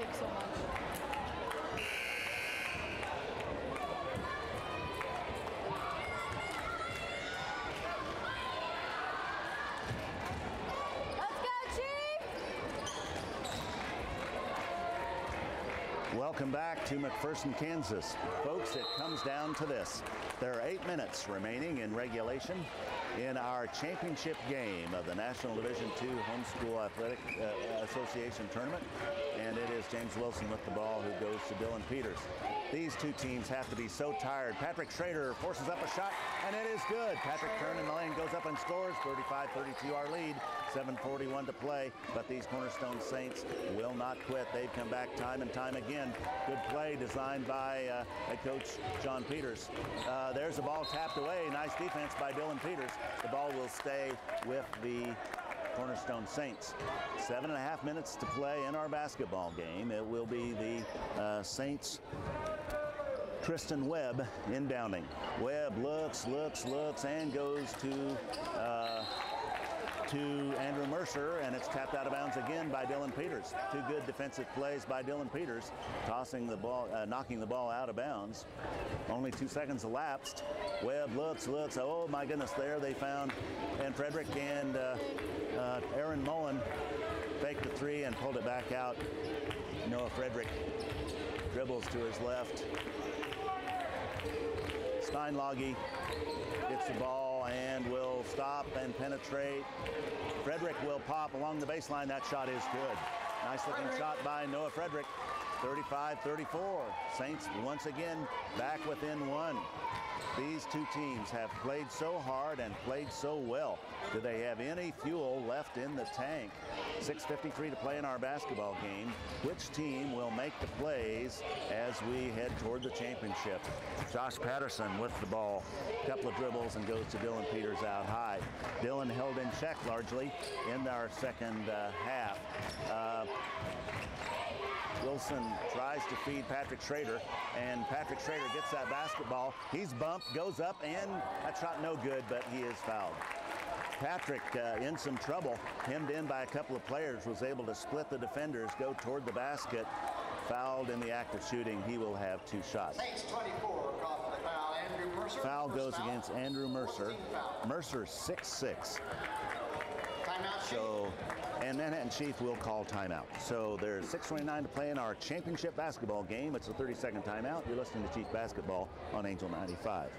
take so much. Welcome back to McPherson, Kansas. Folks, it comes down to this. There are 8 minutes remaining in regulation in our championship game of the National Division II Homeschool Athletic Association Tournament. And it is James Wilson with the ball who goes to Dylan Peters. These two teams have to be so tired. Patrick Schrader forces up a shot, and it is good. Patrick Kern in the lane goes up and scores. 35-32 our lead. 7:41 to play, but these Cornerstone Saints will not quit. They've come back time and time again. Good play designed by head coach John Peters. There's the ball tapped away. Nice defense by Dylan Peters. The ball will stay with the Cornerstone Saints. 7.5 minutes to play in our basketball game. It will be the Saints' Tristan Webb inbounding. Webb looks, and goes to Andrew Mercer, and it's tapped out of bounds again by Dylan Peters. Two good defensive plays by Dylan Peters, tossing the ball, knocking the ball out of bounds. Only 2 seconds elapsed. Webb looks, oh my goodness, there they found, and Frederick and Aaron Mullen faked the three and pulled it back out. Noah Frederick dribbles to his left. Steinlage gets the ball and will stop and penetrate. Frederick will pop along the baseline. That shot is good. Nice looking shot by Noah Frederick. 35-34. Saints once again back within one. These two teams have played so hard and played so well. Do they have any fuel left in the tank? 6:53 to play in our basketball game. Which team will make the plays as we head toward the championship? Josh Patterson with the ball. A couple of dribbles and goes to Dylan Peters out high. Dylan held in check largely in our second half. Wilson tries to feed Patrick Schrader, and Patrick Schrader gets that basketball. He's bumped, goes up, and that shot no good, but he is fouled. Patrick in some trouble, hemmed in by a couple of players, was able to split the defenders, go toward the basket. Fouled in the act of shooting. He will have 2 shots. Saints 24, call for the foul. Andrew Mercer. Foul goes against Andrew Mercer. Mercer 6'6". Timeout. So, and Manhattan Chief will call timeout. So there's 6:29 to play in our championship basketball game. It's a 30-second timeout. You're listening to Chief Basketball on Angel 95.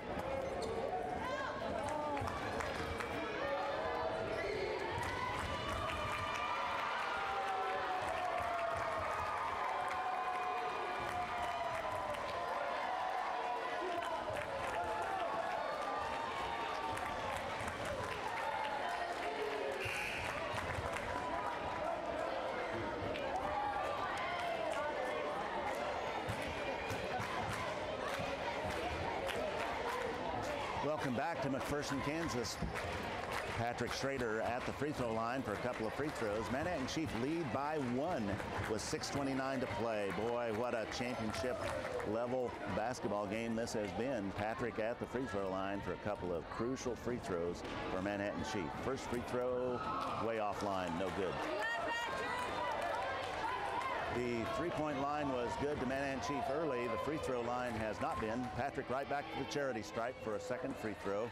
Welcome back to McPherson, Kansas. Patrick Schrader at the free throw line for a couple of free throws. Manhattan Chief lead by 1 with 6:29 to play. Boy, what a championship level basketball game this has been. Patrick at the free throw line for a couple of crucial free throws for Manhattan Chief. First free throw, way offline, no good. The three-point line was good to Manhattan Chief early. The free throw line has not been. Patrick right back to the charity stripe for a second free throw.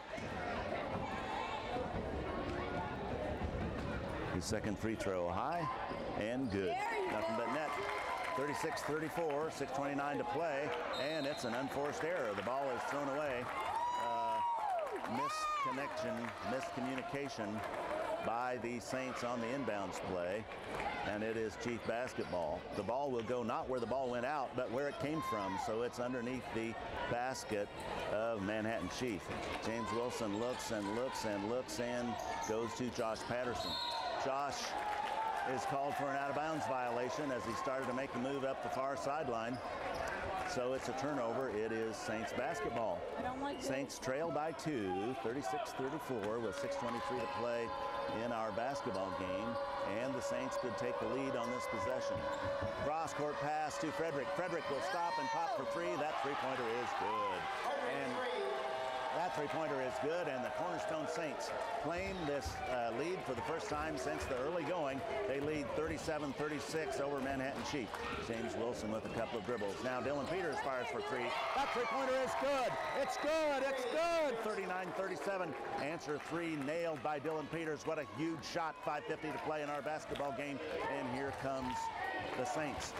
His second free throw high and good. Nothing but net. 36-34, 6:29 to play, and it's an unforced error. The ball is thrown away. Miscommunication by the Saints on the inbounds play, and it is Chief basketball. The ball will go not where the ball went out, but where it came from, so it's underneath the basket of Manhattan Chief. James Wilson looks and goes to Josh Patterson. Josh is called for an out-of-bounds violation as he started to make the move up the far sideline. So it's a turnover. It is Saints basketball. Saints trail by 2, 36-34 with 6:23 to play in our basketball game, and the Saints could take the lead on this possession. Cross-court pass to Frederick. Frederick will stop and pop for 3. That three-pointer is good. And That three-pointer is good, and the Cornerstone Saints claim this lead for the first time since the early going. They lead 37-36 over Manhattan-Chief. James Wilson with a couple of dribbles. Now Dylan Peters fires for three. That three-pointer is good. It's good. It's good. 39-37. Answer three nailed by Dylan Peters. What a huge shot. 5:50 to play in our basketball game. And here comes the Saints.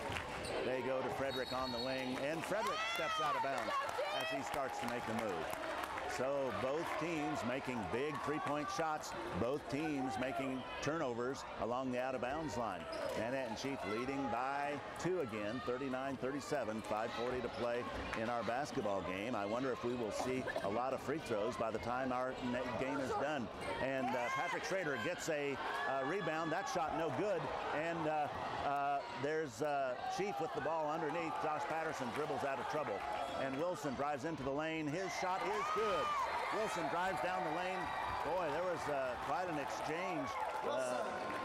They go to Frederick on the wing, and Frederick steps out of bounds as he starts to make the move. So both teams making big three-point shots, both teams making turnovers along the out-of-bounds line. Manhattan-Chief leading by 2 again, 39-37, 5:40 to play in our basketball game. I wonder if we will see a lot of free throws by the time our game is done. And Patrick Schrader gets a rebound. That shot no good. And there's Chief with the ball underneath. Josh Patterson dribbles out of trouble. And Wilson drives into the lane. His shot is good. Wilson drives down the lane. Boy, there was quite an exchange.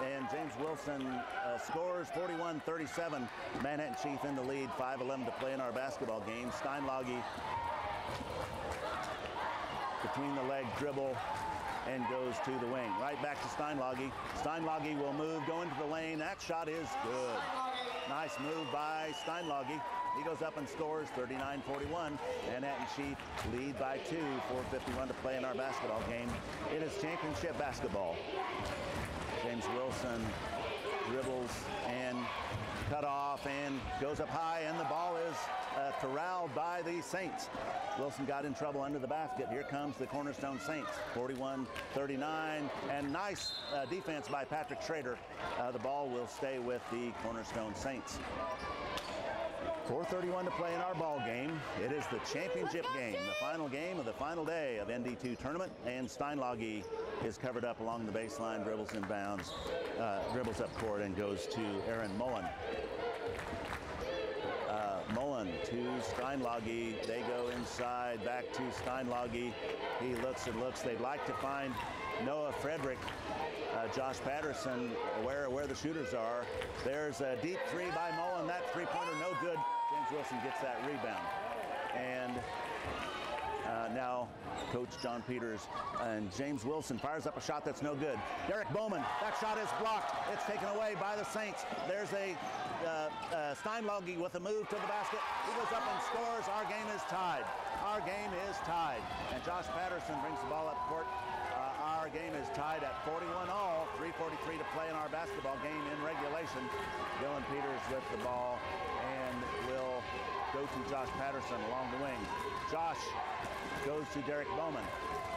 And James Wilson scores 41-37. Manhattan-Chief in the lead, 5:11 to play in our basketball game. Steinlage between the leg dribble and goes to the wing. Right back to Steinlage. Steinlage will move, go into the lane. That shot is good. Nice move by Steinlage. He goes up and scores 39-41. Manhattan-Chief lead by 2, 4:51 to play in our basketball game. It is championship basketball. James Wilson dribbles and cut off and goes up high, and the ball is corralled by the Saints. Wilson got in trouble under the basket. Here comes the Cornerstone Saints, 41-39, and nice defense by Patrick Schrader. The ball will stay with the Cornerstone Saints. 4:31 to play in our ball game. It is the championship game, the final game of the final day of ND2 tournament, and Steinlage is covered up along the baseline, dribbles in bounds, dribbles up court, and goes to Aaron Mullen. Mullen to Steinlage. They go inside, back to Steinlage. He looks and looks. They'd like to find Noah Frederick. Josh Patterson aware of where the shooters are. There's a deep three by Mullen. That three-pointer no good. James Wilson gets that rebound. And now Coach John Peters and James Wilson fires up a shot that's no good. Derek Bowman, that shot is blocked. It's taken away by the Saints. There's a Steinlage with a move to the basket. He goes up and scores. Our game is tied. Our game is tied. And Josh Patterson brings the ball up court. Our game is tied at 41-all, 3:43 to play in our basketball game in regulation. Dylan Peters with the ball and will go to Josh Patterson along the wing. Josh goes to Derek Bowman,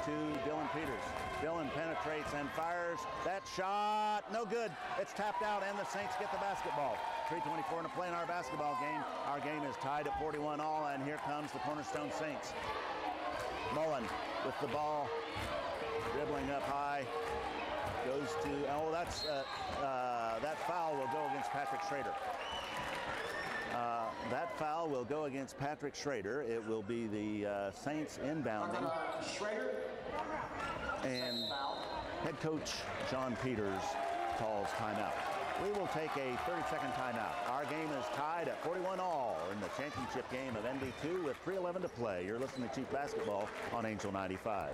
to Dylan Peters. Dylan penetrates and fires. That shot, no good. It's tapped out, and the Saints get the basketball. 3:24 to play in our basketball game. Our game is tied at 41-all, and here comes the Cornerstone Saints. Mullen with the ball, dribbling up high, goes to, oh, that's, that foul will go against Patrick Schrader. That foul will go against Patrick Schrader. It will be the Saints inbounding. Schrader. And head coach John Peters calls timeout. We will take a 30-second timeout. Our game is tied at 41-all in the championship game of ND2 with 3:11 to play. You're listening to Chief Basketball on Angel 95.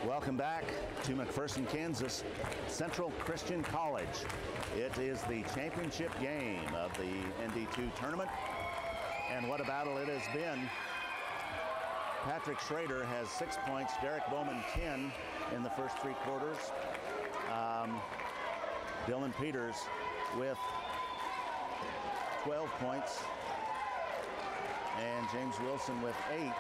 Welcome back to McPherson, Kansas Central Christian College. It is the championship game of the ND2 tournament, and what a battle it has been. Patrick Schrader has 6 points, Derek Bowman 10 in the first 3 quarters. Dylan Peters with 12 points, and James Wilson with 8.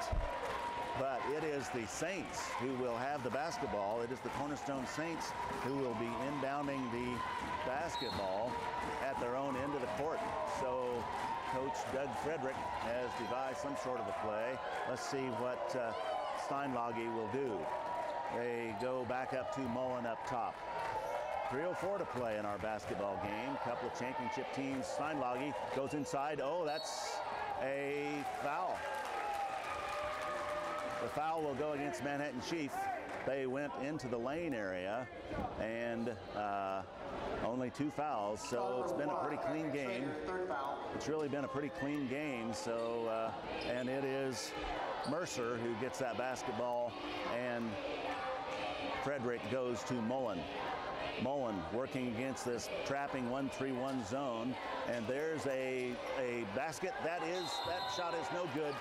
But it is the Saints who will have the basketball. It is the Cornerstone Saints who will be inbounding the basketball at their own end of the court. So Coach Doug Frederick has devised some sort of a play. Let's see what Steinlage will do. They go back up to Mullen up top. 3:04 to play in our basketball game. Couple of championship teams. Steinlage goes inside. Oh, that's a foul. The foul will go against Manhattan Chief. They went into the lane area, and only 2 fouls, so it's been a pretty clean game. It's really been a pretty clean game, so, and it is Mercer who gets that basketball, and Frederick goes to Mullen. Mullen working against this trapping 1-3-1 zone, and there's a basket. That shot is no good,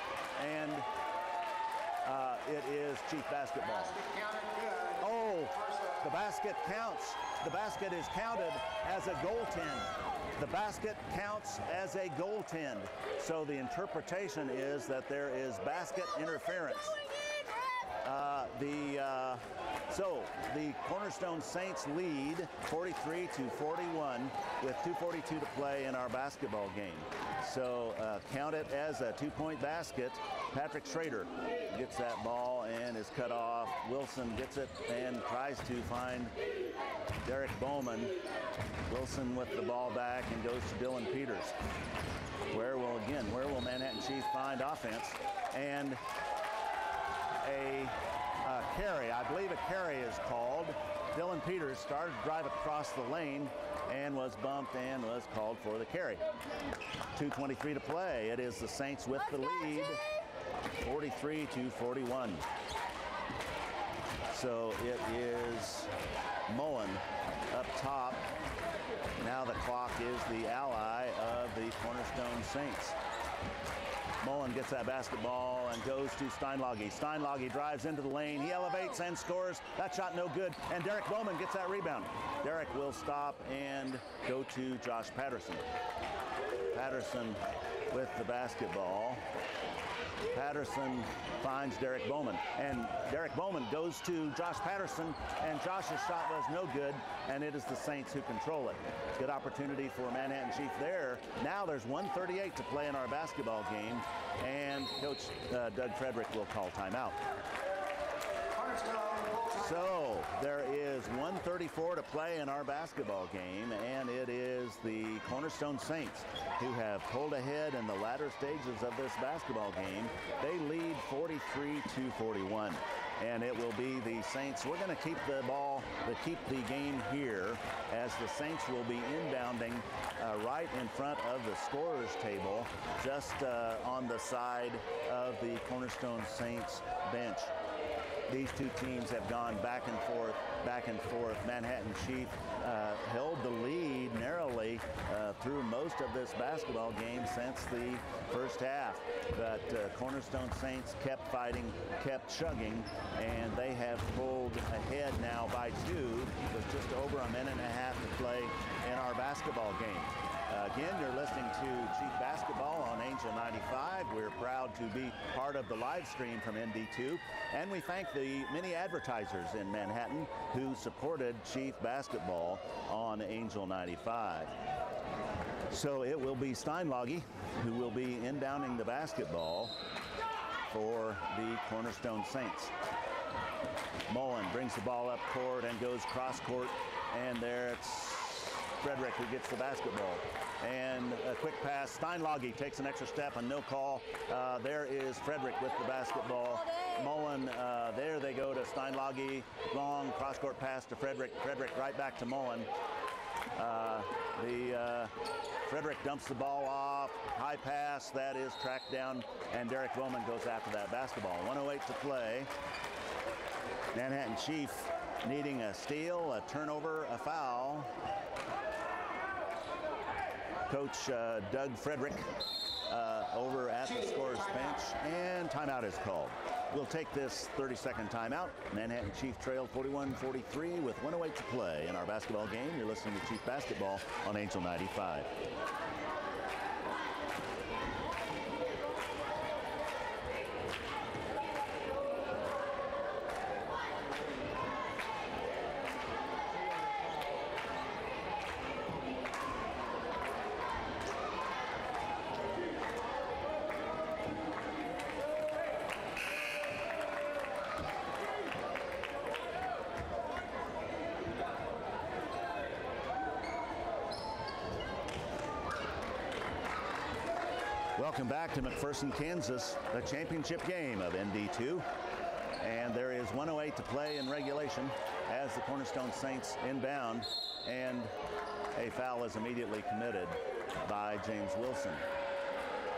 and it is Chief basketball. Oh, the basket counts. The basket is counted as a goaltend. The basket counts as a goaltend. So the interpretation is that there is basket interference. So the Cornerstone Saints lead 43-41 with 2:42 to play in our basketball game. So count it as a 2-point basket. Patrick Schrader gets that ball and is cut off. Wilson gets it and tries to find Derek Bowman. Wilson with the ball back and goes to Dylan Peters. Where will Manhattan Chief find offense? And a carry, I believe a carry is called. Dylan Peters started to drive across the lane and was bumped and was called for the carry. 2:23 to play. It is the Saints with the lead, 43-41. So it is Mullen up top. Now the clock is the ally of the Cornerstone Saints. Mullen gets that basketball and goes to Steinlage. Steinlage drives into the lane. He elevates and scores. That shot no good. And Derek Bowman gets that rebound. Derek will stop and go to Josh Patterson. Patterson with the basketball. Patterson finds Derek Bowman, and Derek Bowman goes to Josh Patterson, and Josh's shot was no good, and it is the Saints who control it. Good opportunity for Manhattan Chief there. Now there's 1:38 to play in our basketball game, and Coach Doug Frederick will call timeout. So there is 1:34 to play in our basketball game, and it is the Cornerstone Saints who have pulled ahead in the latter stages of this basketball game. They lead 43-41, and it will be the Saints. We're going to keep the ball, keep the game here, as the Saints will be inbounding right in front of the scorer's table, just on the side of the Cornerstone Saints bench. These two teams have gone back and forth, back and forth. Manhattan Chief held the lead narrowly through most of this basketball game since the first half. But Cornerstone Saints kept fighting, kept chugging, and they have pulled ahead now by 2 with just over a minute and a half to play in our basketball game. Again, you're listening to Chief Basketball on Angel 95. We're proud to be part of the live stream from ND2, and we thank the many advertisers in Manhattan who supported Chief Basketball on Angel 95. So it will be Steinlage who will be inbounding the basketball for the Cornerstone Saints. Mullen brings the ball up court and goes cross court, and there it's Frederick who gets the basketball. And a quick pass. Steinlage takes an extra step and no call. There is Frederick with the basketball. Mullen, there they go to Steinlage. Long cross-court pass to Frederick. Frederick right back to Mullen. Frederick dumps the ball off. High pass. That is tracked down. And Derek Bowman goes after that basketball. 1:08 to play. Manhattan Chief needing a steal, a turnover, a foul. Coach Doug Frederick over at the scorer's bench, and timeout is called. We'll take this 30-second timeout. Manhattan Chief trailed 41-43 with 1:08 to play in our basketball game. You're listening to Chief Basketball on Angel 95. Welcome back to McPherson, Kansas, the championship game of ND2. And there is 1:08 to play in regulation as the Cornerstone Saints inbound, and a foul is immediately committed by James Wilson.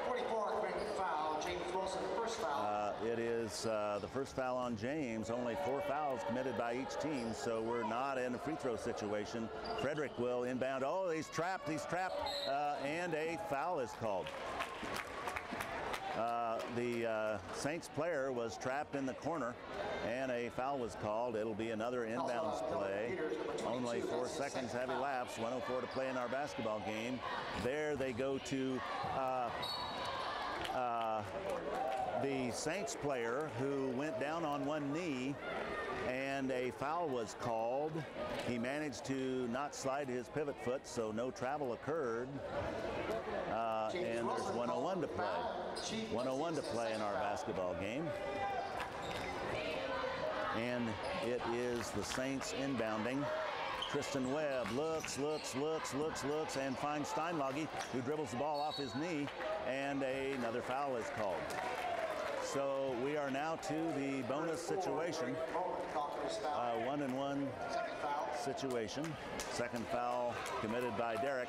44 committed foul. James Wilson, first foul. It is the first foul on James. Only 4 fouls committed by each team, so we're not in a free throw situation. Frederick will inbound. Oh, he's trapped, and a foul is called. The Saints player was trapped in the corner, and a foul was called. It'll be another inbounds play. Only 4 seconds have elapsed. 1:04 to play in our basketball game. There they go to the Saints player who went down on one knee, and a foul was called. He managed to not slide his pivot foot, so no travel occurred. And there's 1:01 to play. 1:01 to play in our basketball game. And it is the Saints inbounding. Tristan Webb looks, and finds Steinlage, who dribbles the ball off his knee, and another foul is called. So we are now to the bonus situation. 1-and-1 situation. Second foul committed by Derek.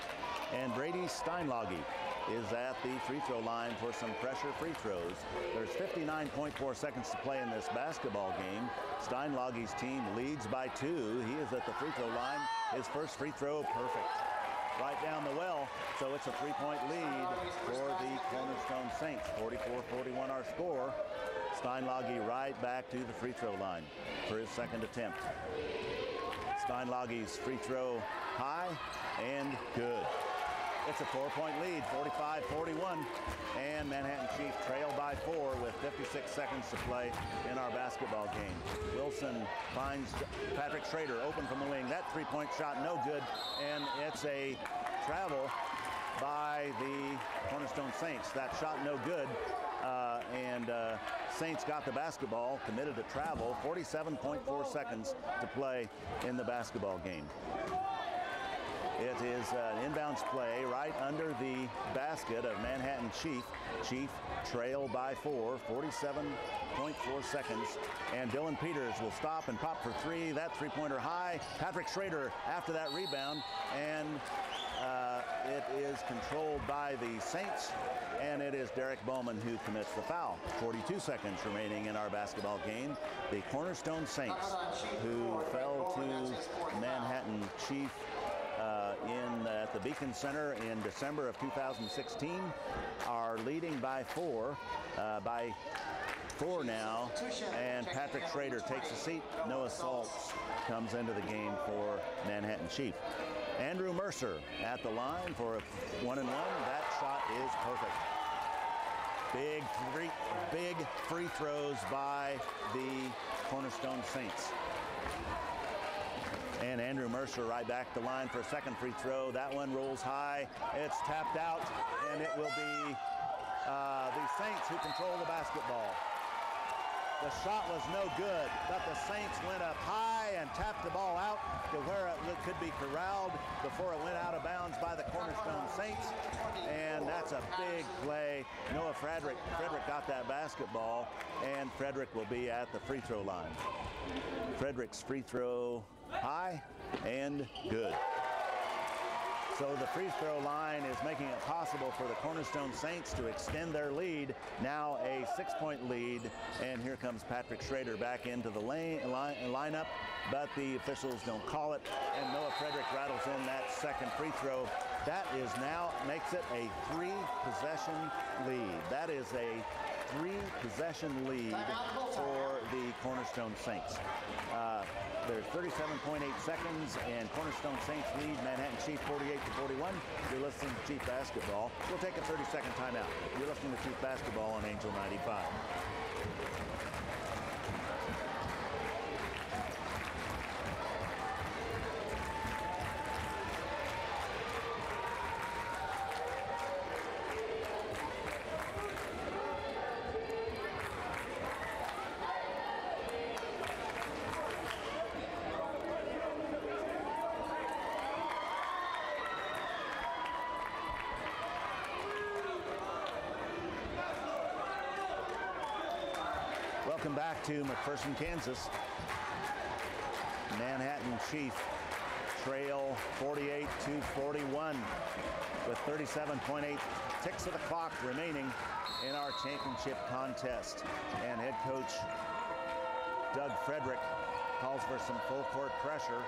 And Brady Steinlage is at the free throw line for some pressure free throws. There's 59.4 seconds to play in this basketball game. Steinlage's team leads by 2. He is at the free throw line. His first free throw, perfect. Right down the well, so it's a 3-point lead for the Cornerstone Saints. 44-41 our score. Steinlage right back to the free throw line for his second attempt. Steinlage's free throw high and good. It's a 4-point lead, 45-41, and Manhattan Chief trail by 4 with 56 seconds to play in our basketball game. Wilson finds Patrick Schrader open from the wing. That 3-point shot no good, and it's a travel by the Cornerstone Saints. That shot no good, and Saints got the basketball, committed to travel. 47.4 seconds to play in the basketball game. It is an inbounds play right under the basket of Manhattan Chief. Chief trail by 4, 47.4 seconds. And Dylan Peters will stop and pop for 3. That 3-pointer high. Patrick Schrader after that rebound. And it is controlled by the Saints. And it is Derek Bowman who commits the foul. 42 seconds remaining in our basketball game. The Cornerstone Saints, who fell to Manhattan Chief at the Beacon Center in December of 2016, are leading by 4 now, and Patrick Schrader takes a seat. Noah Saltz comes into the game for Manhattan Chief. Andrew Mercer at the line for a 1-and-1. That shot is perfect. Big free throws by the Cornerstone Saints. And Andrew Mercer right back to the line for a second free throw. That one rolls high. It's tapped out, and it will be the Saints who control the basketball. The shot was no good, but the Saints went up high and tapped the ball out to where it could be corralled before it went out of bounds by the Cornerstone Saints. And that's a big play. Noah Frederick got that basketball, and Frederick will be at the free throw line. Frederick's free throw high and good. So the free throw line is making it possible for the Cornerstone Saints to extend their lead. Now a 6-point lead, and here comes Patrick Schrader back into the lineup, but the officials don't call it, and Noah Frederick rattles in that second free throw. That is now makes it a 3-possession lead. That is a 3-possession lead for the Cornerstone Saints. There's 37.8 seconds, and Cornerstone Saints lead Manhattan Chief 48-41. You're listening to Chief Basketball. We'll take a 30-second timeout. You're listening to Chief Basketball on Angel 95. Welcome back to McPherson, Kansas. Manhattan Chief trail 48-41 with 37.8 ticks of the clock remaining in our championship contest. And head coach Doug Frederick calls for some full court pressure.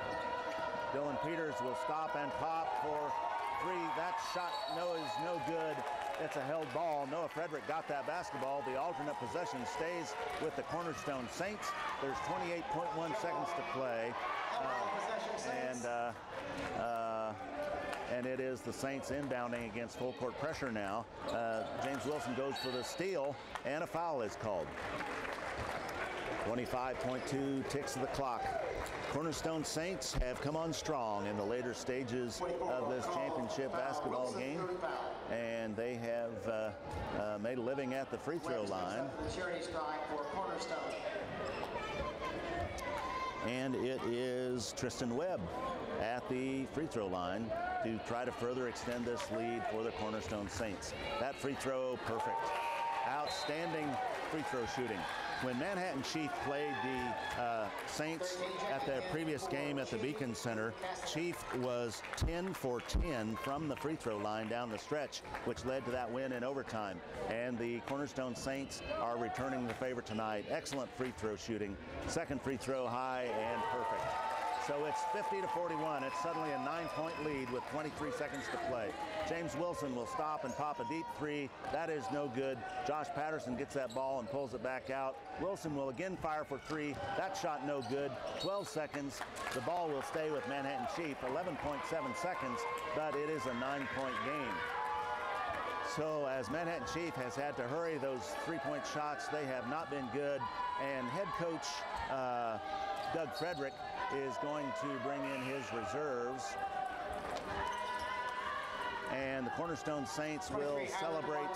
Dylan Peters will stop and pop for three. That shot is no good. It's a held ball. Noah Frederick got that basketball. The alternate possession stays with the Cornerstone Saints. There's 28.1 seconds to play. And it is the Saints inbounding against full court pressure now. James Wilson goes for the steal, and a foul is called. 25.2 ticks of the clock. Cornerstone Saints have come on strong in the later stages of this championship basketball game, and they have made a living at the free throw line. And it is Tristan Webb at the free throw line to try to further extend this lead for the Cornerstone Saints. That free throw, perfect. Outstanding free throw shooting. When Manhattan Chief played the Saints at the previous game at the Beacon Center, Chief was 10 for 10 from the free throw line down the stretch, which led to that win in overtime. And the Cornerstone Saints are returning the favor tonight. Excellent free throw shooting. Second free throw high and perfect. So it's 50-41. It's suddenly a 9-point lead with 23 seconds to play. James Wilson will stop and pop a deep three. That is no good. Josh Patterson gets that ball and pulls it back out. Wilson will again fire for three. That shot no good. 12 seconds. The ball will stay with Manhattan Chief. 11.7 seconds, but it is a 9-point game. So as Manhattan Chief has had to hurry those three-point shots, they have not been good. And head coach Doug Frederick is going to bring in his reserves. And the Cornerstone Saints will celebrate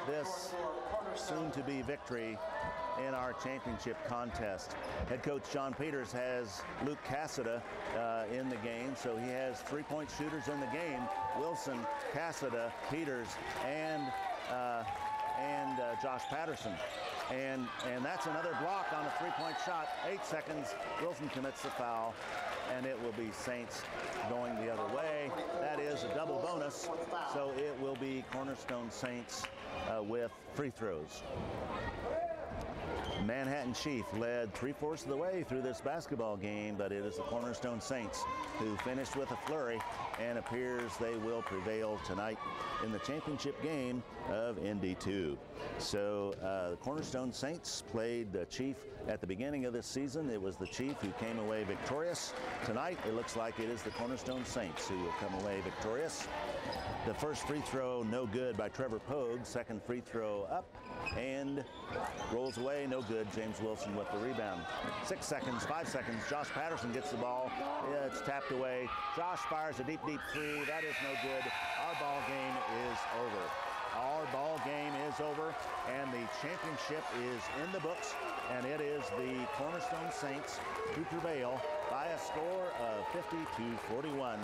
this soon-to-be victory in our championship contest. Head coach John Peters has Luke Cassida in the game, so he has three-point shooters in the game. Wilson, Cassida, Peters, and Josh Patterson. And that's another block on a three-point shot. 8 seconds. Wilson commits the foul, and it will be Saints going the other way. That is a double bonus, so it will be Cornerstone Saints with free throws. Manhattan Chief led 3/4 of the way through this basketball game, but it is the Cornerstone Saints who finished with a flurry and appears they will prevail tonight in the championship game of ND2. So the Cornerstone Saints played the Chief at the beginning of this season. It was the Chief who came away victorious. Tonight it looks like it is the Cornerstone Saints who will come away victorious. The first free throw no good by Trevor Pogue. Second free throw up and rolls away, no good. James Wilson with the rebound. 6 seconds, 5 seconds. Josh Patterson gets the ball. It's tapped away. Josh fires a deep three. That is no good. Our ball game is over. Our ball game is over, and the championship is in the books, and it is the Cornerstone Saints who prevail by a score of 50-41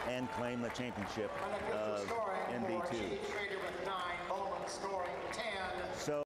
and claim the championship of ND2. So